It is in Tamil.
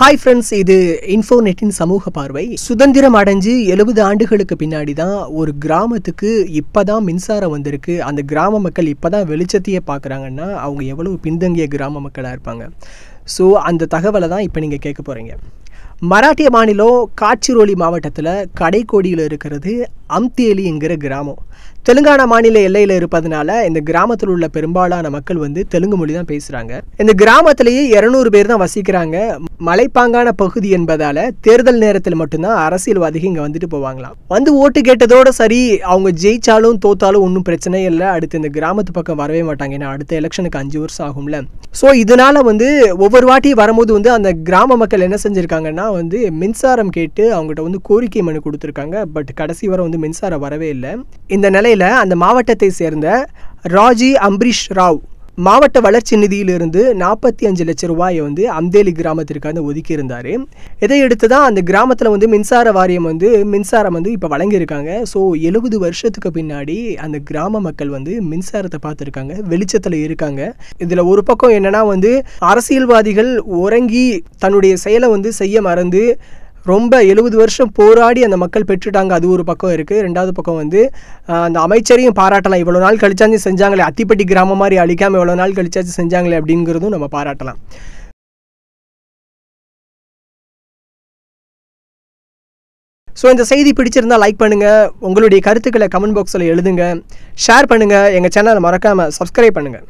ஹாய் ஃப்ரெண்ட்ஸ், இது இன்ஃபோநெட்டின் சமூக பார்வை. சுதந்திரம் அடைஞ்சு 70 ஆண்டுகளுக்கு பின்னாடி தான் ஒரு கிராமத்துக்கு இப்போ தான் மின்சாரம் வந்திருக்கு, அந்த கிராம மக்கள் இப்போ தான் வெளிச்சத்தையே பார்க்குறாங்கன்னா அவங்க எவ்வளவு பின்தங்கிய கிராம மக்களாக இருப்பாங்க. ஸோ அந்த தகவலை தான் இப்போ நீங்கள் கேட்க போகிறீங்க. மராட்டிய மாநிலம் காட்சிரோலி மாவட்டத்தில் கடைக்கோடியில் இருக்கிறது அம்தேலிங்கிற கிராமம். தெலுங்கானா மாநில எல்லையில் இருப்பதனால இந்த கிராமத்தில் உள்ள பெரும்பாலான மக்கள் தெலுங்கு மொழி தான் பேசுகிறாங்க. இந்த கிராமத்திலேயே 200 பேர் தான் வசிக்கிறாங்க. மலைப்பாங்கான பகுதி என்பதால் தேர்தல் நேரத்தில் மட்டும்தான் அரசியல்வாதிகள் இங்கே வந்துட்டு போவாங்களாம். ஓட்டு கேட்டதோடு சரி, அவங்க ஜெயிச்சாலும் தோத்தாலும் ஒன்றும் பிரச்சனை இல்லை, அடுத்து இந்த கிராமத்து பக்கம் வரவே மாட்டாங்க. ஏன்னா அடுத்த எலெக்ஷனுக்கு 5 வருஷம் ஆகும்ல. ஸோ இதனால ஒவ்வொரு வாட்டியும் வரும்போது அந்த கிராம மக்கள் என்ன செஞ்சுருக்காங்கன்னா மின்சாரம் கேட்டு அவங்ககிட்ட கோரிக்கை மனு கொடுத்துருக்காங்க. பட் கடைசி வரை மின்சாரம் வரவே இல்லை. இந்த நிலையில் அந்த மாவட்டத்தை சேர்ந்த ராஜி அம்பரீஷ் ராவ் மாவட்ட வளர்ச்சி நிதியிலிருந்து 45 லட்சம் ரூபாயை அம்தேலி கிராமத்திற்காக ஒதுக்கி இருந்தார். இதையடுத்து தான் அந்த கிராமத்தில் மின்சார வாரியம் மின்சாரம் இப்போ வழங்கியிருக்காங்க. ஸோ 70 வருஷத்துக்கு பின்னாடி அந்த கிராம மக்கள் மின்சாரத்தை பார்த்துருக்காங்க, வெளிச்சத்தில் இருக்காங்க. இதில் ஒரு பக்கம் என்னன்னா அரசியல்வாதிகள் உறங்கி தன்னுடைய செயலை செய்ய மறந்து ரொம்ப 70 வருஷம் போராடி அந்த மக்கள் பெற்றுட்டாங்க, அது ஒரு பக்கம் இருக்குது. ரெண்டாவது பக்கம் அந்த அமைச்சரையும் பாராட்டலாம். இவ்வளோ நாள் கழிச்சாச்சு செஞ்சாங்களே, அத்திப்பட்டி கிராமம் மாதிரி அழிக்காமல் இவ்வளோ நாள் கழிச்சாச்சு செஞ்சாங்களே அப்படிங்கிறதும் நம்ம பாராட்டலாம். ஸோ இந்த செய்தி பிடிச்சிருந்தால் லைக் பண்ணுங்கள், உங்களுடைய கருத்துக்களை கமெண்ட் பாக்ஸில் எழுதுங்க, ஷேர் பண்ணுங்கள், எங்கள் சேனலை மறக்காமல் சப்ஸ்கிரைப் பண்ணுங்கள்.